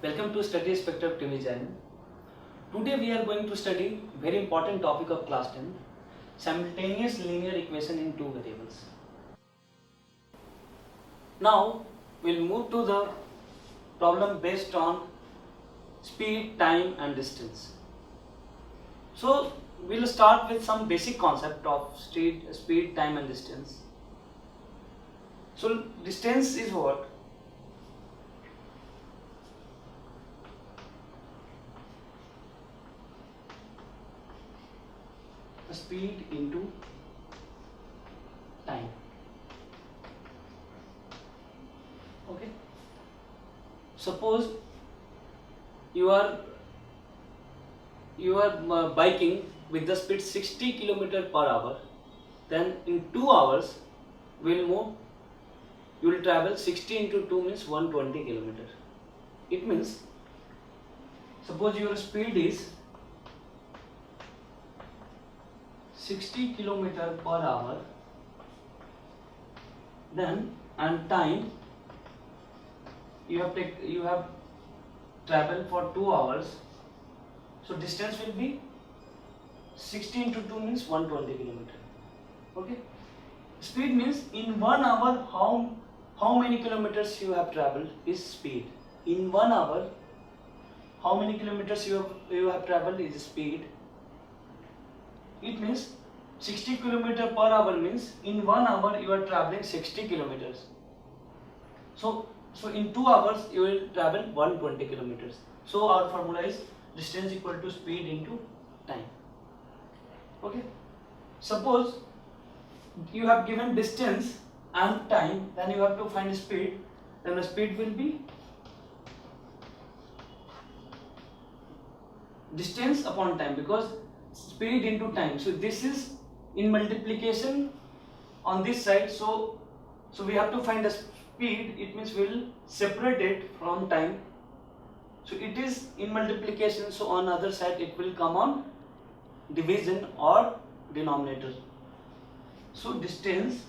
Welcome to Study Spectrum TV channel. Today we are going to study very important topic of class 10, simultaneous linear equation in two variables. Now we'll move to the problem based on speed, time and distance. So we'll start with some basic concept of speed, time and distance. So distance is what? Speed into time. Okay. Suppose you are biking with the speed 60 km per hour. Then in 2 hours you will travel 60 into 2 means 120 km. It means suppose your speed is 60 km per hour, then and time you have traveled for 2 hours, so distance will be 60 into 2 means 120 km. Okay, speed means in 1 hour how many kilometers you have traveled is speed. In 1 hour how many kilometers you have traveled is speed. It means 60 km per hour means in 1 hour you are traveling 60 kilometers. So in 2 hours you will travel 120 kilometers. So our formula is distance equal to speed into time. Okay. Suppose you have given distance and time, then you have to find speed. Then the speed will be distance upon time, because speed into time. So this is in multiplication on this side. So we have to find the speed. It means we will separate it from time. So it is in multiplication. So on other side it will come on division or denominator. So distance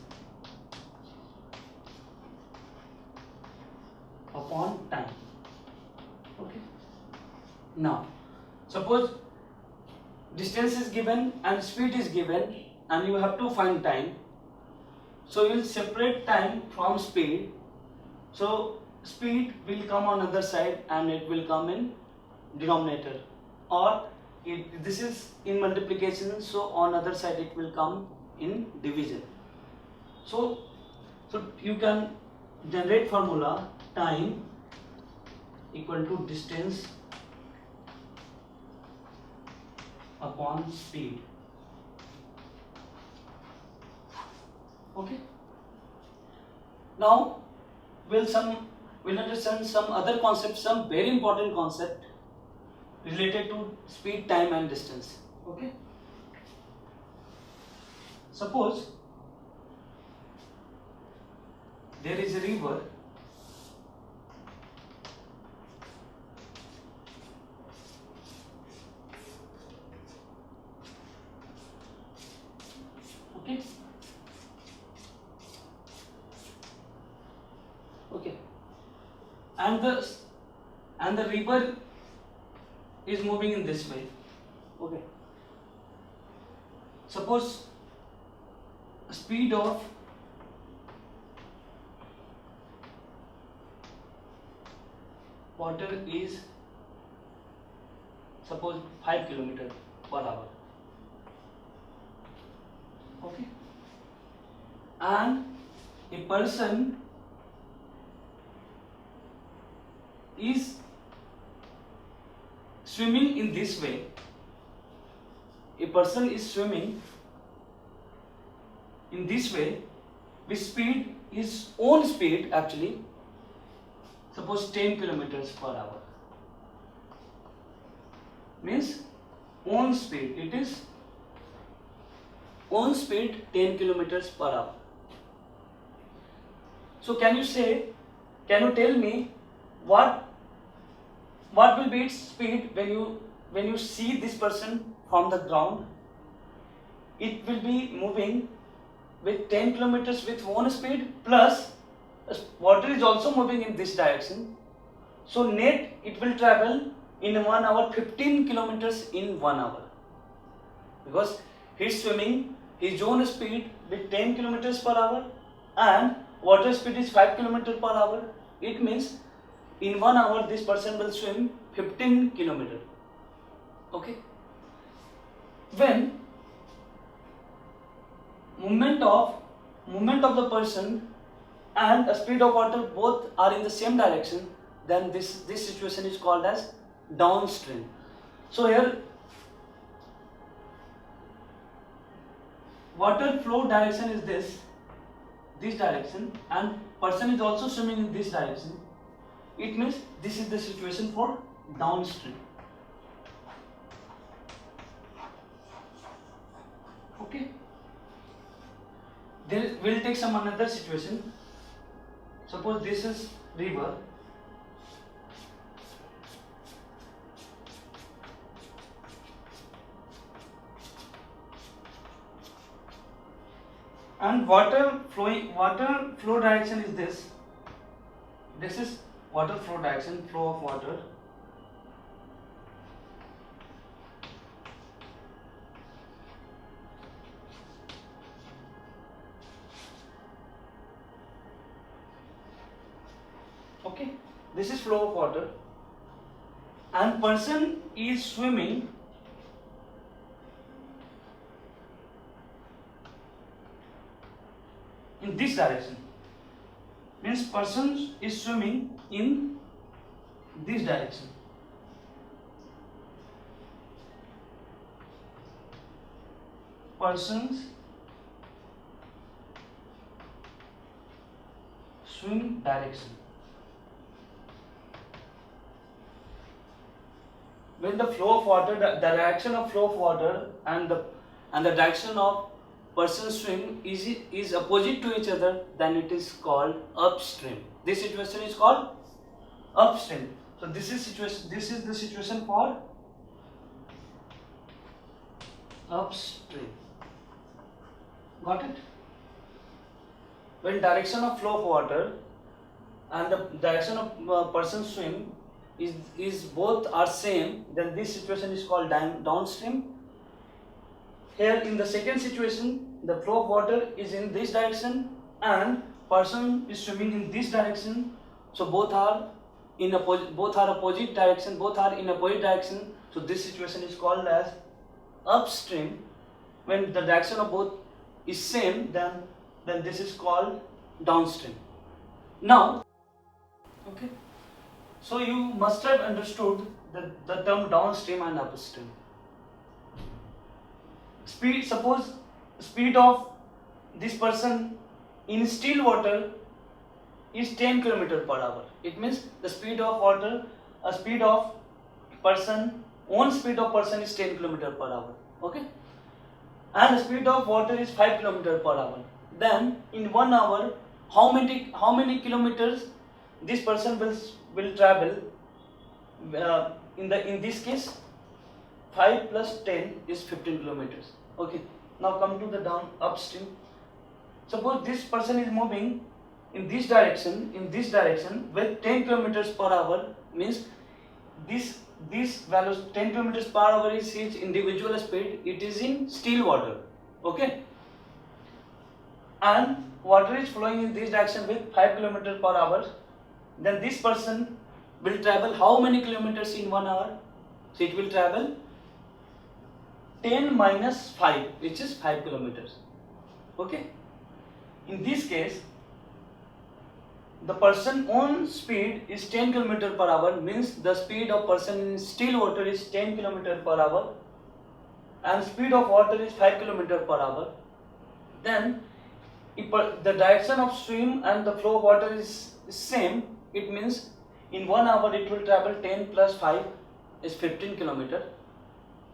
upon time. Okay. Now suppose distance is given and speed is given and you have to find time. So you will separate time from speed. So speed will come on other side and it will come in denominator, or this is in multiplication, so on other side it will come in division. So you can generate formula time equal to distance upon speed. Okay. Now we'll understand some other concepts, some very important concept related to speed, time and distance. Okay. Suppose there is a river . Okay. Okay. And the river is moving in this way. Okay. Suppose speed of water is suppose 5 km per hour. Okay. And a person is swimming in this way. A person is swimming in this way with speed, his own speed actually, suppose 10 kilometers per hour. Means own speed, it is own speed 10 kilometers per hour. So can you tell me what will be its speed when you see this person from the ground? It will be moving with 10 kilometers with own speed, plus water is also moving in this direction. So net it will travel in 1 hour 15 kilometers in 1 hour, because he's swimming his own speed with 10 kilometers per hour and water speed is 5 kilometers per hour. It means in 1 hour this person will swim 15 kilometers. Okay. When movement of the person and the speed of water both are in the same direction, then this situation is called as downstream. So here water flow direction is this direction, and person is also swimming in this direction. It means this is the situation for downstream. Okay. Then we'll take some another situation. Suppose this is river. And water flow direction is this. This is water flow direction, flow of water. Okay, this is flow of water, and person is swimming in this direction. Means person is swimming in this direction. Persons swim direction. When the flow of water, the direction of flow of water and the direction of person swim is opposite to each other, then it is called upstream. This situation is called upstream. So this is the situation for upstream. Got it? When direction of flow of water and the direction of person swim is both are same, then this situation is called downstream. Here in the second situation, the flow of water is in this direction and person is swimming in this direction. So both are in opposite direction. So this situation is called as upstream. When the direction of both is same, then this is called downstream. Now, okay. So you must have understood the term downstream and upstream. Suppose speed of this person in still water is 10 km per hour. It means the speed of water, own speed of person is 10 km per hour. Okay, and the speed of water is 5 km per hour. Then in 1 hour, how many kilometers this person will travel? In this case, 5 plus 10 is 15 kilometers. Okay. Now come to the upstream. Suppose this person is moving in this direction with 10 kilometers per hour, means this values 10 kilometers per hour is his individual speed. It is in still water. Okay. And water is flowing in this direction with 5 kilometers per hour. Then this person will travel how many kilometers in 1 hour? So it will travel 10 minus 5, which is 5 kilometers. Okay. In this case, the person's own speed is 10 km per hour, means the speed of person in still water is 10 km per hour and speed of water is 5 km per hour. Then if the direction of swim and the flow of water is same, it means in 1 hour it will travel 10 plus 5 is 15 km.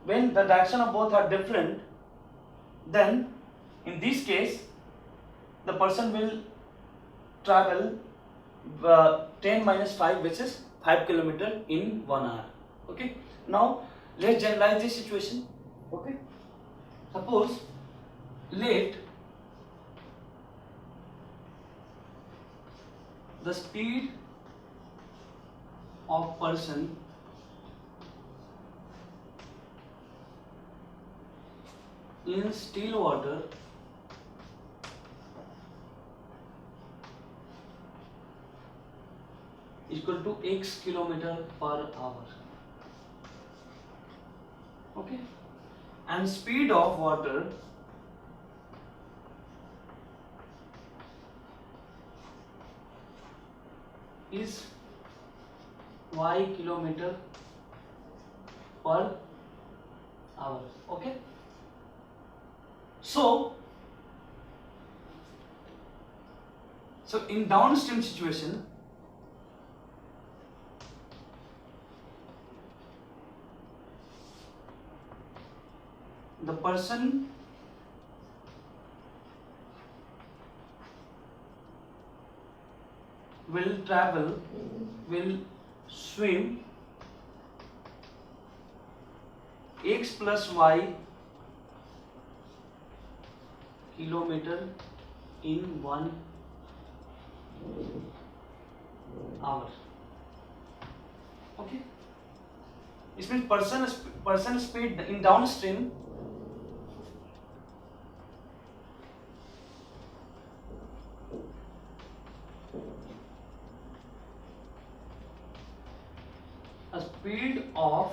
When the direction of both are different, then in this case the person will travel 10 minus 5, which is 5 km in 1 hour. Okay. Now let's generalize this situation. Okay. Suppose let the speed of person in still water equal to x kilometer per hour. Okay, and speed of water is y kilometer per hour. Okay, so in downstream situation, the person will swim x plus y kilometer in 1 hour. Okay, this means person speed in downstream a speed of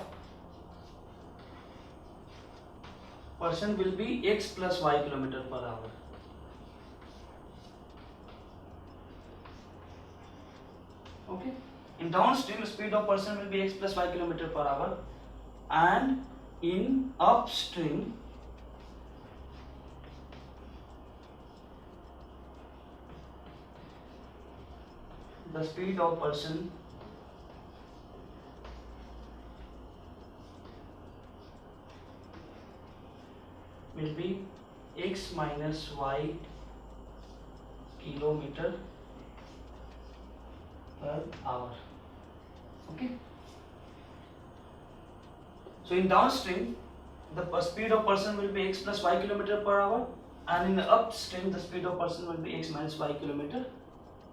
person will be x plus y kilometer per hour. Okay, in downstream speed of person will be x plus y kilometer per hour, and in upstream the speed of person will be x minus y kilometer per hour. Okay, so in downstream the speed of person will be x plus y kilometer per hour, and in the upstream the speed of person will be x minus y kilometer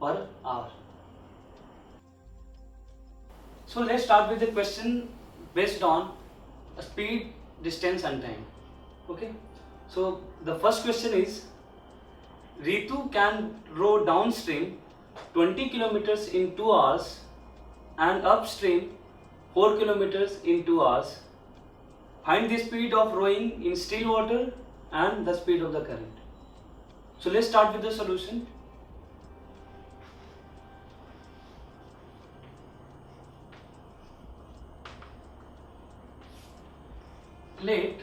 per hour. So let's start with the question based on speed, distance and time. Okay, so the first question is, Ritu can row downstream 20 kilometers in 2 hours and upstream 4 kilometers in 2 hours. Find the speed of rowing in still water and the speed of the current. So let's start with the solution. Let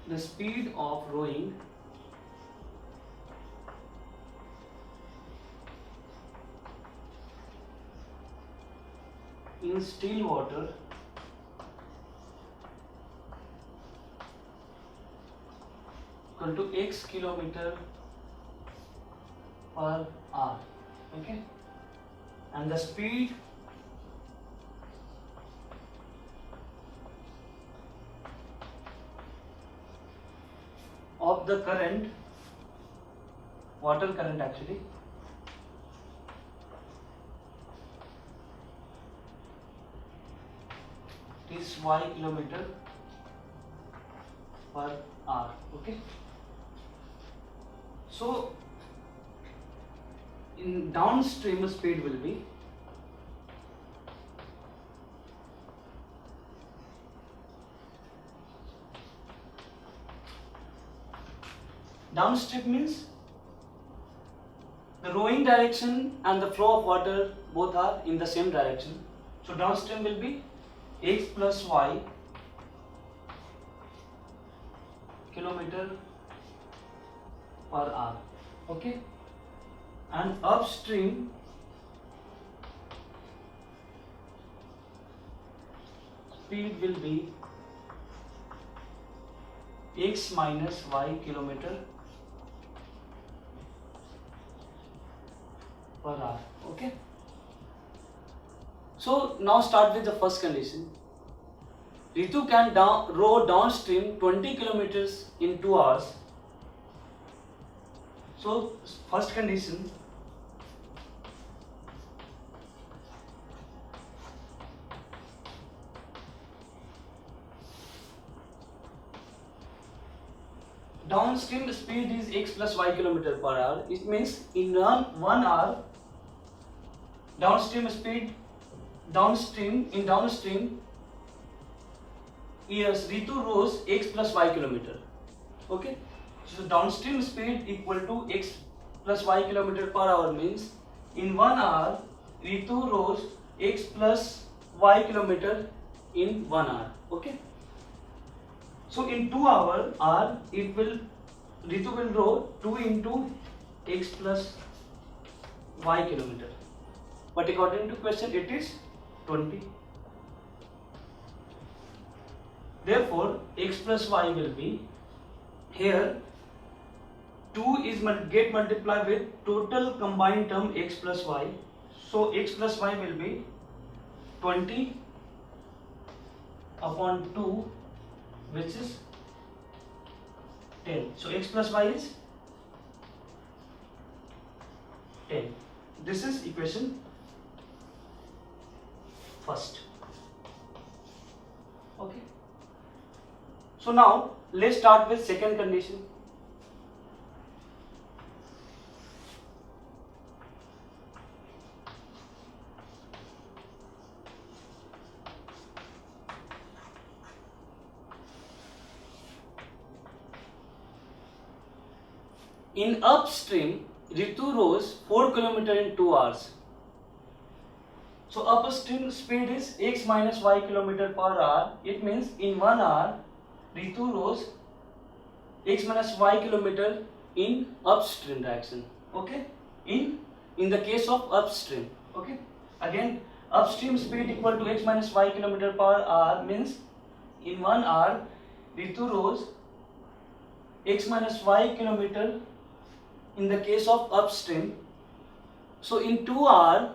the speed of rowing in still water equal to x kilometer per hour. Okay, and the speed of the current, water current actually, is y kilometer per hour. Okay, so in downstream speed will be downstream means the rowing direction and the flow of water both are in the same direction. So downstream will be x plus y kilometer per hour. Okay, and upstream speed will be x minus y kilometer per hour. Okay, so now start with the first condition. Ritu can row downstream 20 kilometers in 2 hours. So first condition, downstream speed is x plus y kilometer per hour. It means in 1 hour downstream speed, downstream yes, Ritu rose x plus y kilometer. Okay, so downstream speed equal to x plus y kilometer per hour means in 1 hour Ritu rose x plus y kilometer in 1 hour. Okay, so in 2 hour Ritu will row 2 into x plus y kilometer, but according to question it is 20. Therefore x plus y will be, here 2 is get multiplied with total combined term x plus y, so x plus y will be 20 upon 2, which is 10. So x plus y is 10. This is equation first. Okay. So now let's start with second condition. In upstream, Ritu rose 4 km in 2 hours. So upstream speed is x minus y km per hour. It means in 1 hour, Ritu rose x minus y km in upstream direction. Okay, in the case of upstream. Okay, again upstream speed equal to x minus y km per hour means in 1 hour Ritu rose x minus y km in the case of upstream. So in 2 hours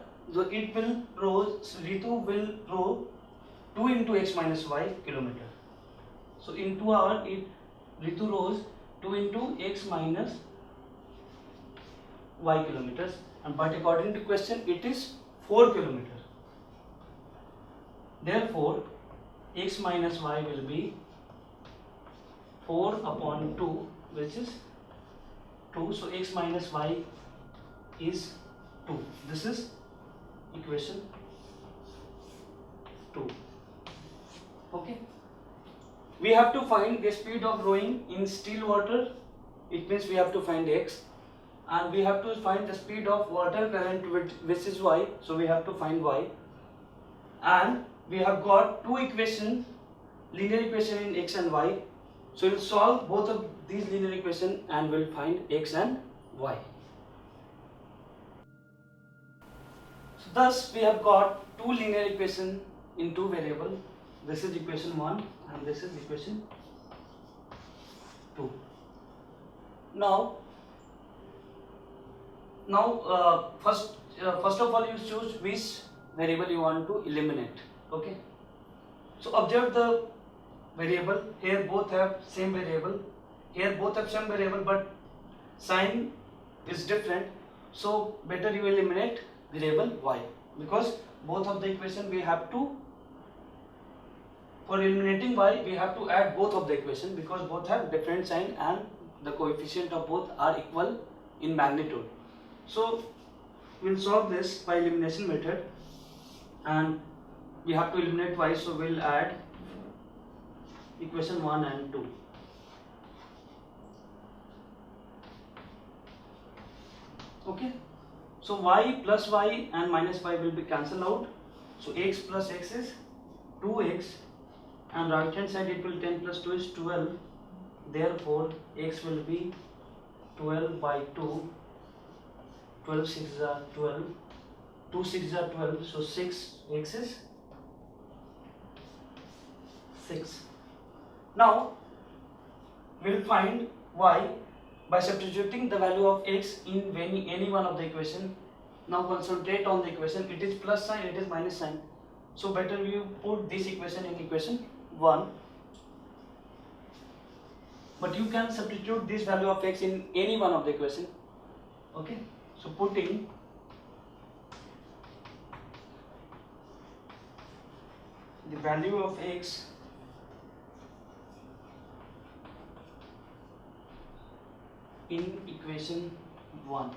it will row, Ritu will row 2 into x minus y kilometer. So in 2 hours Ritu rows 2 into x minus y kilometers, and but according to question it is 4 kilometers. Therefore x minus y will be 4 upon 2, which is 2. So x minus y is 2. This is equation 2. Okay, we have to find the speed of rowing in still water. It means we have to find x, and we have to find the speed of water current which is y, so we have to find y, and we have got two equations, linear equation in x and y. So we'll solve both of these linear equations and we'll find x and y. So thus we have got two linear equations in two variables. This is equation 1 and this is equation 2. Now first of all you choose which variable you want to eliminate. Okay, so observe the variable. Here both have same variable, here both have same variable, but sign is different, so better you eliminate variable y, because both of the equation we have to, for eliminating y we have to add both of the equation, because both have different sign and the coefficient of both are equal in magnitude. So we'll solve this by elimination method, and we have to eliminate y, so we'll add equation 1 and 2. Okay, so y plus y and minus y will be cancelled out, so x plus x is 2x, and right hand side it will 10 plus 2 is 12, therefore x will be 12 by 2, 12 6 are 12, 2 6 are 12, so 6, x is 6. Now we'll find y by substituting the value of x in any one of the equation. Now concentrate on the equation, it is plus sign, it is minus sign, so better you put this equation in equation 1, but you can substitute this value of x in any one of the equation. Okay, so putting the value of x in equation 1.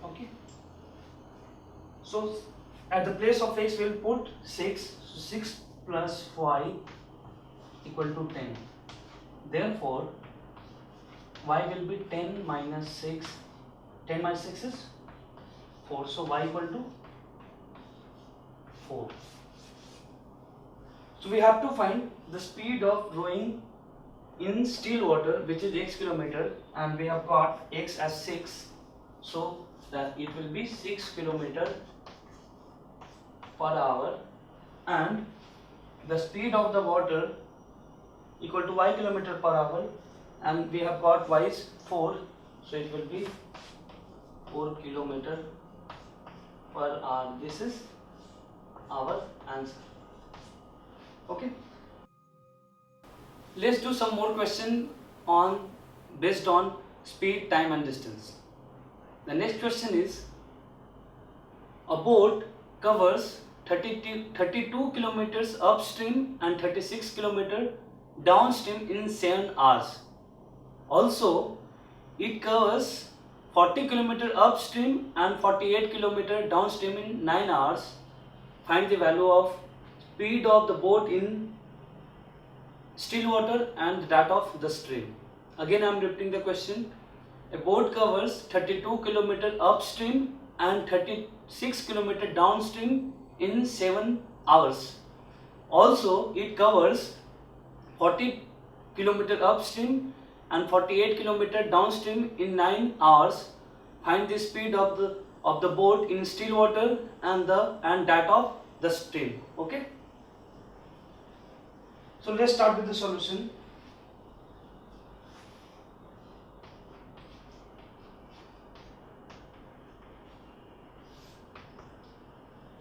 Okay. So at the place of x we'll put 6. So 6 plus y equal to 10. Therefore y will be 10 minus 6. 10 minus 6 is 4. So y equal to 4. So we have to find the speed of rowing in still water, which is x kilometer, and we have got x as 6. So that it will be 6 kilometer per hour, and the speed of the water equal to y kilometer per hour, and we have got y is 4, so it will be 4 kilometer per hour. This is our answer. Okay, let's do some more question on based on speed, time and distance. The next question is, a boat covers 32 kilometers upstream and 36 kilometers downstream in 7 hours. Also, it covers 40 kilometers upstream and 48 kilometers downstream in 9 hours. Find the value of speed of the boat in still water and that of the stream. Again, I am repeating the question. A boat covers 32 kilometers upstream and 36 kilometers downstream in 7 hours. Also, it covers 40 kilometers upstream and 48 kilometers downstream in 9 hours. Find the speed of the boat in still water and that of the stream. Okay. So let's start with the solution.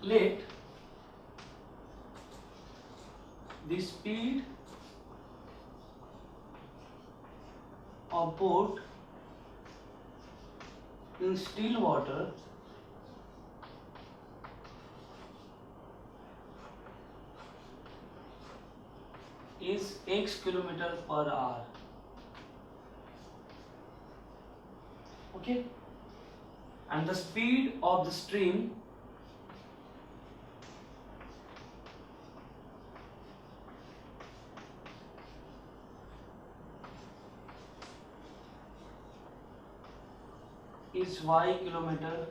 Let the speed of boat in still water is x kilometer per hour. Okay, and the speed of the stream is y kilometer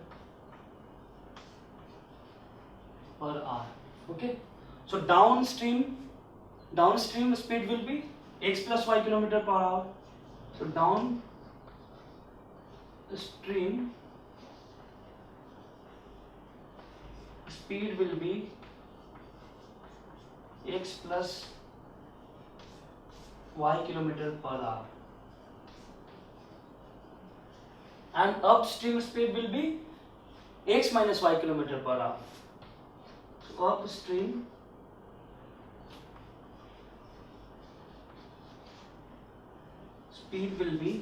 per hour. Okay, so downstream speed will be x plus y kilometer per hour. So downstream speed will be x plus y kilometer per hour, and upstream speed will be x minus y kilometer per hour. So upstream speed will be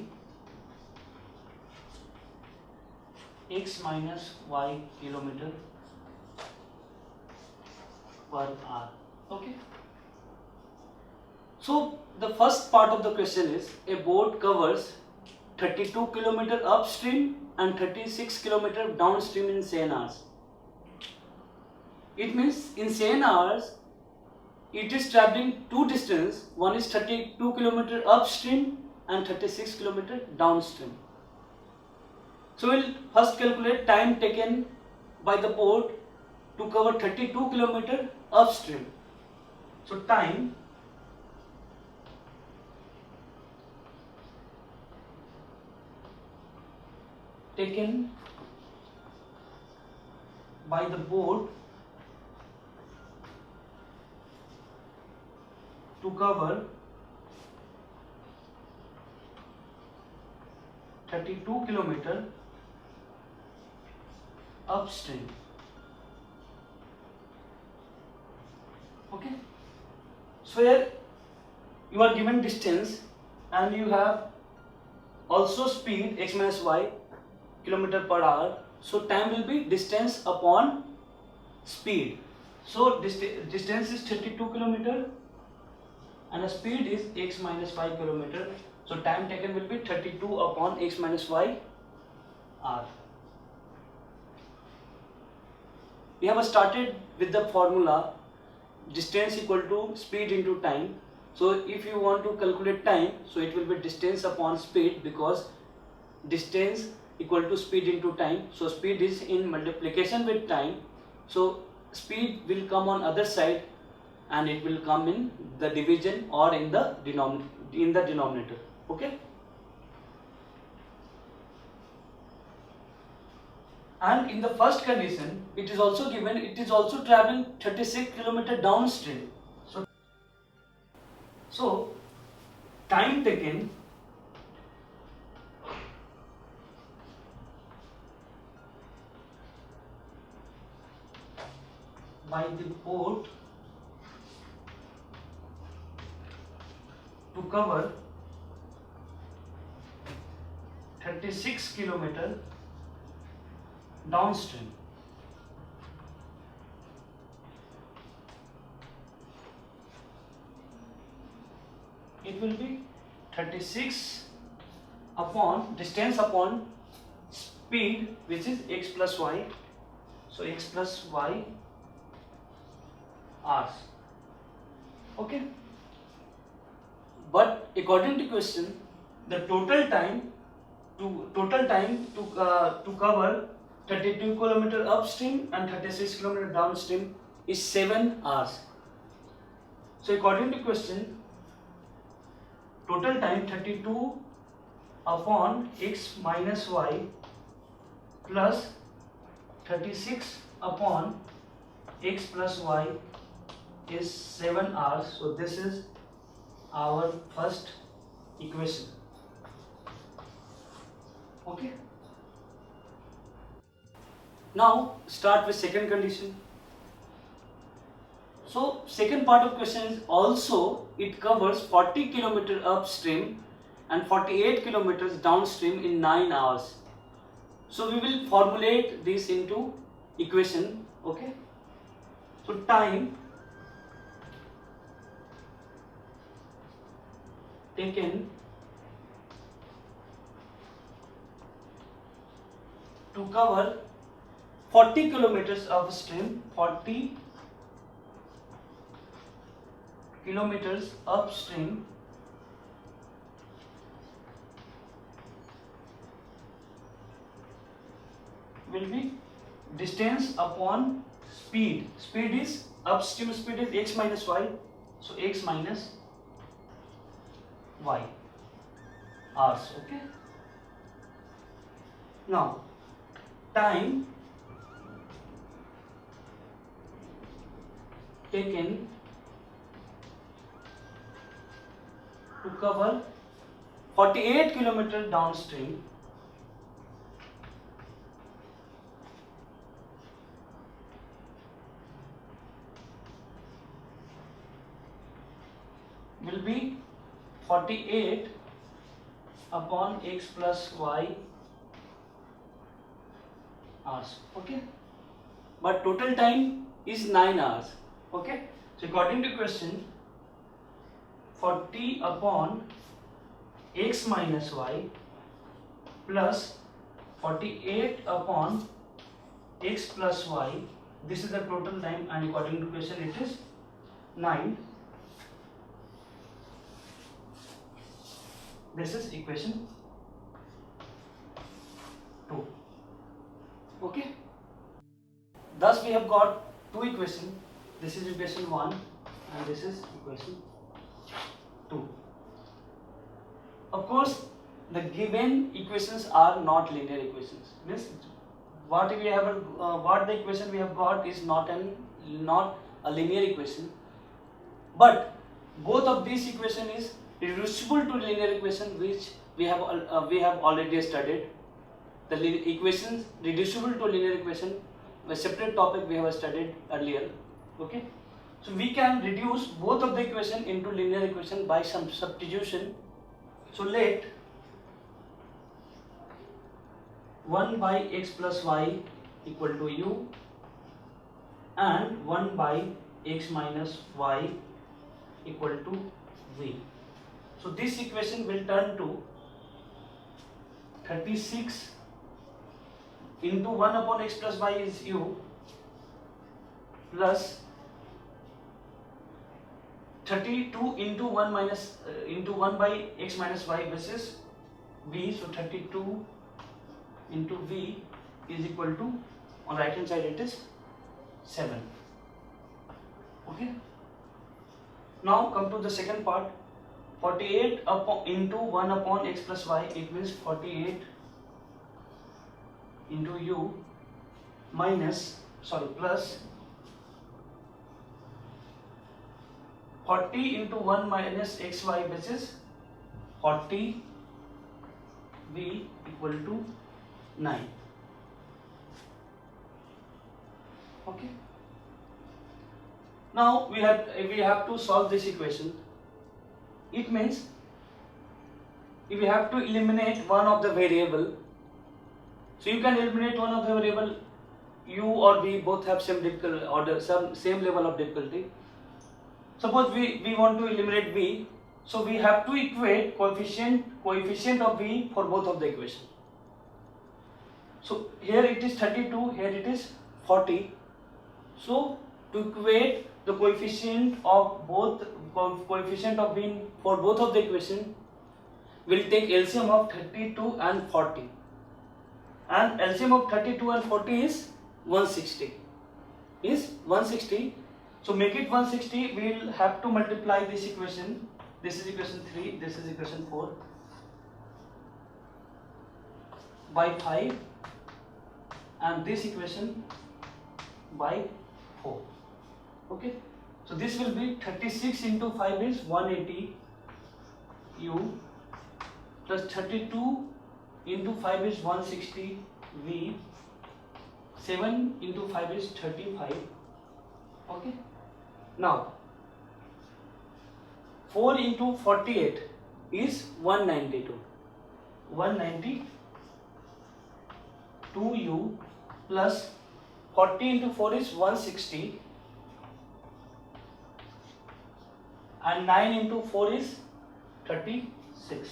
x minus y kilometer per hour. Okay. So the first part of the question is, a boat covers 32 kilometers upstream and 36 kilometers downstream in 7 hours. It means in 7 hours it is traveling two distance. One is 32 kilometers upstream and 36 kilometers downstream. So we'll first calculate time taken by the boat to cover 32 kilometers upstream. So time taken by the boat to cover 32 kilometers upstream. Okay. So here you are given distance and you have also speed x minus y kilometer per hour. So time will be distance upon speed. So distance is 32 kilometer and the speed is x minus y kilometer. So time taken will be 32 upon x minus y r. We have started with the formula distance equal to speed into time. So if you want to calculate time, so it will be distance upon speed, because distance equal to speed into time. So speed is in multiplication with time. So speed will come on other side and it will come in the division or in the denominator. Okay. And in the first condition, it is also given, it is also traveling 36 km downstream. So time taken by the boat to cover 36 km downstream. It will be 36 upon distance upon speed, which is x plus y. So x plus y hours. Okay. But according to question, the total time to cover 32 km upstream and 36 km downstream is 7 hours. So according to question, total time 32 upon x minus y plus 36 upon x plus y is 7 hours. So this is our first equation. Okay. Now start with second condition. So second part of question is also it covers 40 km upstream and 48 km downstream in 9 hours. So we will formulate this into equation. Okay. So time taken to cover 40 kilometers upstream, 40 kilometers upstream will be distance upon speed. Speed is upstream speed is x minus y. So x minus y hours. Okay. Now time taken to cover 48 km downstream will be 48 upon x plus y hours. Okay. But total time is 9 hours. Okay. So according to question, 40 upon x minus y plus 48 upon x plus y, this is the total time, and according to question it is 9. This is equation 2. Okay. Thus we have got two equations. This is equation 1 and this is equation 2. Of course, the given equations are not linear equations. Means what we have, what the equation we have got is not a linear equation. But both of these equation is reducible to linear equation, which we have already studied. The equations reducible to linear equation, a separate topic we have studied earlier. Okay. So we can reduce both of the equation into linear equation by some substitution. So let 1 by x plus y equal to u and 1 by x minus y equal to v. So this equation will turn to 36 into 1 upon x plus y is u, plus 32 into 1 minus into 1 by x minus y, which is v. So 32 into v is equal to, on right hand side it is 7. Okay. Now come to the second part. 48 into 1 upon x plus y, it means 48 into u plus 40 into 1 minus xy, which is 40 v equal to 9. Okay. Now we have to solve this equation. It means if we have to eliminate one of the variable, so you can eliminate one of the variable, u or v both have same difficulty order, same level of difficulty. Suppose we want to eliminate v, so we have to equate coefficient of v for both of the equation. So here it is 32, here it is 40. So to equate the coefficient of v for both of the equation, we'll take LCM of 32 and 40. And LCM of 32 and 40 is 160. So make it 160. We'll have to multiply this equation. This is equation 3. This is equation 4 by 5, and this equation by 4. Okay. So this will be 36 into 5 is 180 u, plus 32 into 5 is 160 v. 7 into 5 is 35. Okay. Now 4 into 48 is 192. 192 u plus 40 into 4 is 160, and 9 into 4 is 36.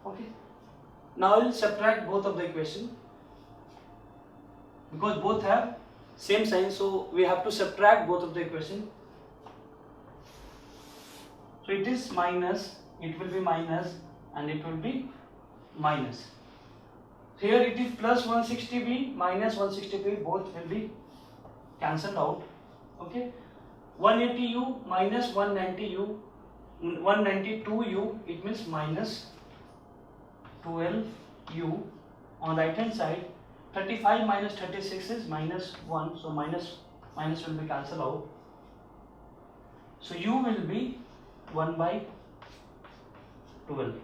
Okay. Now I will subtract both of the equation because both have same sign, so we have to subtract both of the equation. So it is minus, it will be minus, and it will be minus. Here it is plus 160b minus 160b, both will be cancelled out. Okay. 180u minus 192u, it means minus 12u. On right hand side, 35 minus 36 is minus 1, so minus will be cancelled out. So u will be 1 by 12.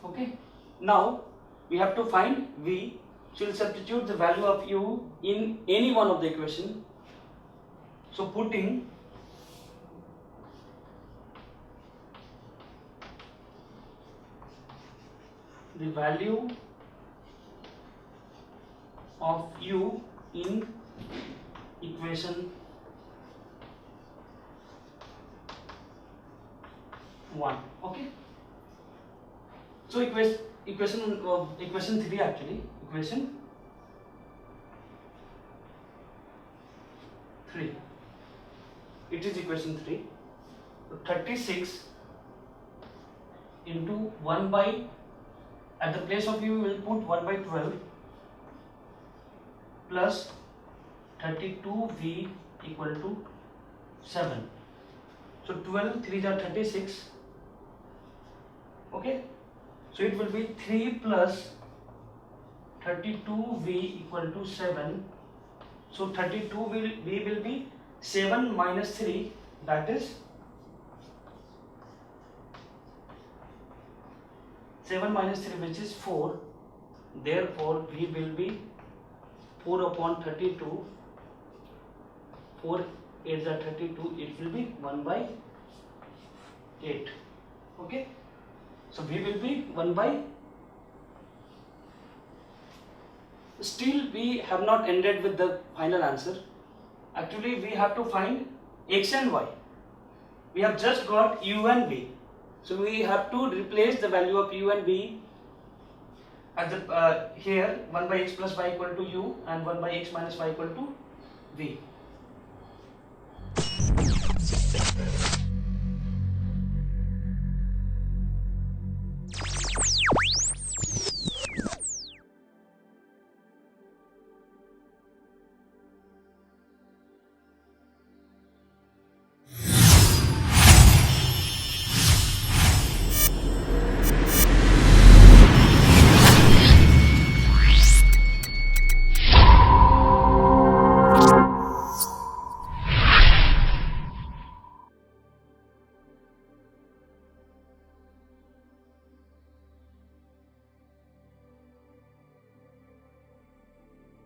Okay. Now we have to find v. So we'll substitute the value of u in any one of the equation. So putting the value of u in equation 1. Okay. So equation 3 actually. Equation 3. It is equation 3. So 36 into 1 by, at the place of u we will put 1 by 12 plus 32v equal to 7. So 12 3s are 36. Okay. So it will be 3 plus 32v equal to 7. So 32 will be 7 minus 3, that is 7 minus 3, which is 4. Therefore v will be 4 upon 32. 4 8s are 32. It will be 1 by 8. Okay. So v will be 1 by. Still we have not ended with the final answer. Actually we have to find x and y. we have just got u and v. So we have to replace the value of u and v at the here 1 by x plus y equal to u and 1 by x minus y equal to v.